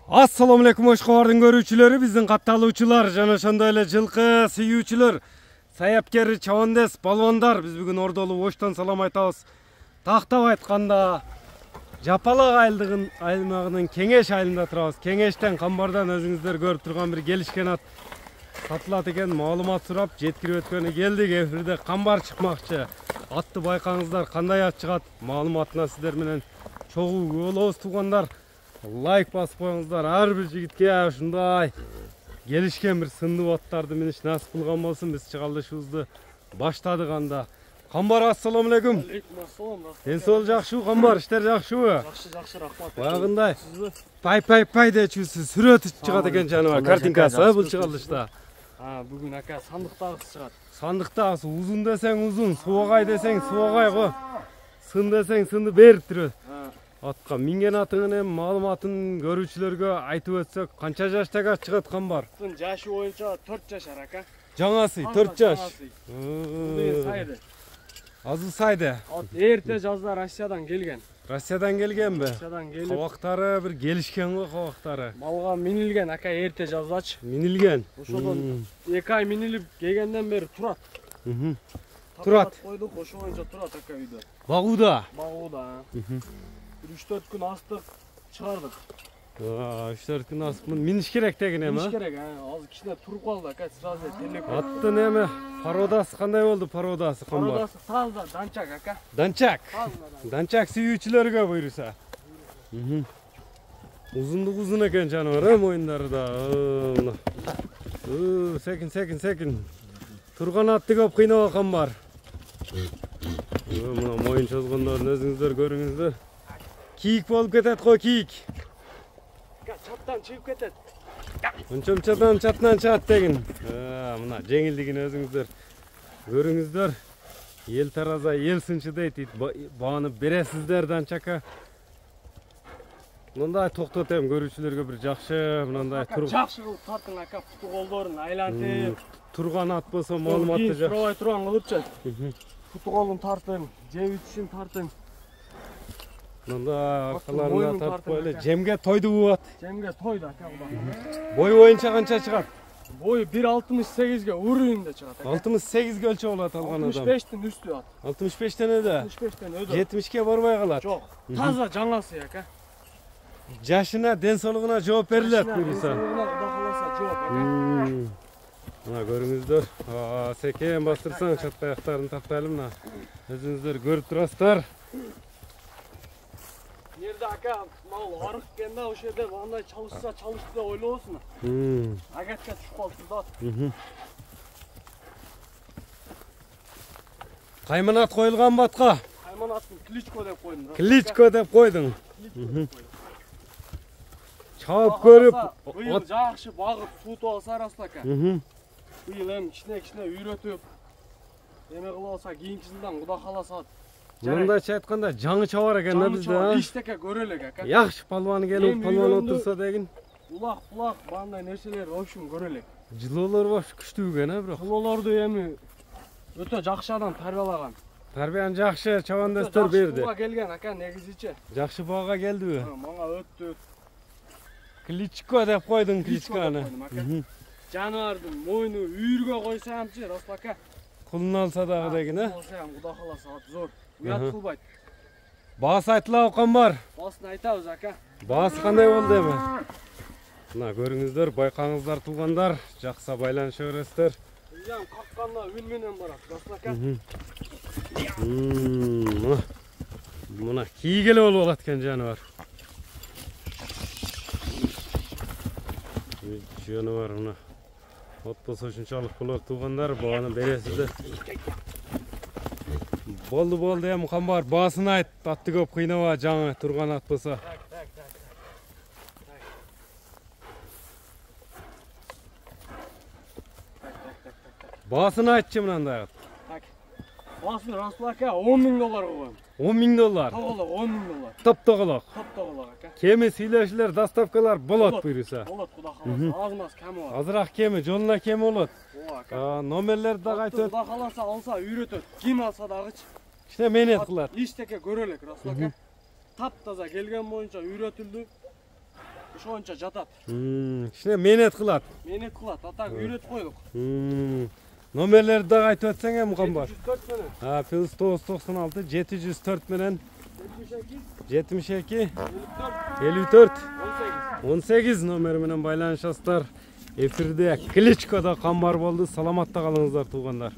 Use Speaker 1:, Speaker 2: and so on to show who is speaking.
Speaker 1: Assalamu alaikum Oşqo'nun görүүчүлөрү, биздин катталуучулар жана ошондой эле жылкы сүйүүчүлөр, саяпкер, чабандес, балбандар, биз бүгүн Ордолуу Оштон салам айтабыз. Тактап айтканда, Жапалак аймагынын Кеңеш айылында турабыз. Кеңештен Камбардан өзүңүздөр көрүп турган бир келишкен ат сатылат экен, маалымат сурап жеткирип өткөнү келдик. Эфирде Камбар чыкмакчы. Атты байкаңыздар, кандай ат чыгат? Маалыматына сиздер менен чогуу болобуз туугандар. Лайк басып коюңуздар. Ар бир жигитке ушундай келишкен бир сындуу аттарды миниш насып кылган болсун. Биз чыгалышыбызды баштадык анда. Камбар, ассаламу алейкум.
Speaker 2: Алейкум ассалам.
Speaker 1: Ден соол жакшыбы Камбар? Иштер жакшыбы?
Speaker 2: Жакшы, рахмат.
Speaker 1: Багындай пай дечүсү сүрөтү чыгат экен жаныбар. Картинкасы бул чыгалышта.
Speaker 2: Бүгүн ака сандыктагысы чыгат.
Speaker 1: Сандыктагысы узун десең узун, суагай десең суагай го. Сын десең сынды берип турат. Атка минген атыңын эми маалыматын көрүүчүлөргө айтып өтсөк, канча жаштагы ат чыгат Камбар?
Speaker 2: Жашы боюнча 4 жашар ака.
Speaker 1: Жаңасы 4 жаш.
Speaker 2: Сайды.
Speaker 1: Азы сайды.
Speaker 2: От эрте жазда Россиядан келген.
Speaker 1: Россиядан келгенби?
Speaker 2: Россиядан келип.
Speaker 1: Кабактары бир келишкен го кабактары.
Speaker 2: Малга минилген ака эрте жаздачы.
Speaker 1: Минилген.
Speaker 2: Ошодон 2 ай минилип келгенден бери турат.
Speaker 1: Турат.
Speaker 2: Койдук, ошо боюнча турат ака үйдө.
Speaker 1: Багууда.
Speaker 2: Багууда. 3-4 күн астык чыгардык.
Speaker 1: 3-4 күн астык миниш керек деген эми.
Speaker 2: Миниш керек, азыр кичине туруп калды ака, сразу телеп.
Speaker 1: Аттын эми породасы кандай болду, породасы Камбар?
Speaker 2: Породасы таза данчак ака.
Speaker 1: Данчак. Данчак сүйүүчүлөргө буйруса. Узундугу узун экен жаныбар, моюндары да. Секин. Турган атты көп кыйнабы Камбар. Мына моюн чозгондорун өзүңүздөр көрүңүздөр. Кийик болуп кетет го, кийик.
Speaker 2: Чаттан чыгып кетет.
Speaker 1: Унчамчадан чатынан чыгат деген. Мына жеңилдигин өзүңүздөр көрүңүздөр. Ел тараза, ел сынчы дейт. Бааны бересиздер данчака. Мындай токтотем көрүүчүлөргө бир жакшы, мындай
Speaker 2: жакшы кылып тартың ака, путу колдорун айлантып.
Speaker 1: Турган ат болсо маалыматты жакшы.
Speaker 2: Пробай турган кылыпчы. Путу колун тартың, жеп ичишин тартың.
Speaker 1: Мында акаларына тартып эле жемге тойду бу ат.
Speaker 2: Жемге тойду ака буга.
Speaker 1: Бою боюнча канча чыгат?
Speaker 2: Бою 1.68ге уровеньде чыгат ака.
Speaker 1: 68 өлчөп алат алган адам.
Speaker 2: 65тин үстү ат.
Speaker 1: 65тен өдө.
Speaker 2: 65тен өдө.
Speaker 1: 70ке барбай калат.
Speaker 2: Жок. Таза жаңасы ака.
Speaker 1: Жашына, ден соолугуна жооп берилет буюрса.
Speaker 2: Куда каласа жооп ака.
Speaker 1: Мына көрүңүздөр. Секен бастырсаң чат аяктарын тартайлы мына. Өзүңүздөр көрүп турасыздар.
Speaker 2: Nerede aka mal arık kendi o şeyde vallahi çalışsa çalıştı da öyle olsun. Agatka tushib qoldi da.
Speaker 1: Qaymanat qo'yilgan bu atqa?
Speaker 2: Qaymanatni Klichko deb qo'ydim.
Speaker 1: Klichko deb qo'yding. Chop ko'rib,
Speaker 2: ot yaxshi bag'ib suv olsa arasida aka. Bu yil ham kichkina uyratib nima qilib olsa keyinchisidan xudo xolasa.
Speaker 1: Мындайча айтканда жаңы чабар экен да бизде.
Speaker 2: Иштеке көрөлөк ака.
Speaker 1: Жакшы палван келип палван отурса деген.
Speaker 2: Улак бандай нерселер общем көрөлөк.
Speaker 1: Жылоолор баш күчтүү экен а бирок.
Speaker 2: Жылоолорду эми өтө жакшы адам тарбиялаган.
Speaker 1: Тарбияны жакшы чабандастар берди.
Speaker 2: Буга келген ака негизичи.
Speaker 1: Жакшы бага келдиби?
Speaker 2: Мага өттү.
Speaker 1: Кличко деп койдуң Кличканы.
Speaker 2: Жаныбардын мойну үйүргө койсамчы, Распака.
Speaker 1: Кулун алса дагы деген, а?
Speaker 2: Алсам, Куда каласа ат зор. Уят кылбайт.
Speaker 1: Баасы айтылабы Камбар?
Speaker 2: Баасын айтабыз ака.
Speaker 1: Баасы кандай болду эми? Мына көрүңүздөр, байкаңыздар туугандар, жакса байланыша бересиздер.
Speaker 2: Жан какканда үн менен барат, Распака.
Speaker 1: Мына кийик эле болуп алат экен жаныбар. Жаныбар мына. От болсо ушунчалык болот туугандар, бааны бересиздер. Болду эми Камбар, баасын айт, атты көп кыйнаба, жаңы турган ат болсо. Баасын айтчы мынандай ат.
Speaker 2: Баасын Распака $10.000 коем.
Speaker 1: $10.000.
Speaker 2: Тоголок $10.000.
Speaker 1: Топ-тоголок.
Speaker 2: Топ-тоголок ака.
Speaker 1: Kemi süйлöшүлөр, доставкалар болот буюрса.
Speaker 2: Болот, Кудай кааласа. Аз-маз кеми бар.
Speaker 1: Азыраак кеми, жолуна кеми болот.
Speaker 2: Ооба.
Speaker 1: Номерлерди дагы айтып өт.
Speaker 2: Кудай кааласа алса үйрөтөт. Ким алса дагычы.
Speaker 1: Кичине менет кылат.
Speaker 2: Иштеке көрө элек, Расул ака. Таптаза келген боюнча үйрөтүлдү. Ошончо жатат.
Speaker 1: Кичине менет кылат.
Speaker 2: Менет кылат, атак үйрөтүп койдук.
Speaker 1: Номерлерди дагы айтып өтсөң эми Мукамбар.
Speaker 2: 704 менен.
Speaker 1: Плюс 996 704 менен 72 54 18 номери менен байланышасыздар. Эфирде Кличкодо Камбар болду. Саламатта калыңыздар туугандар.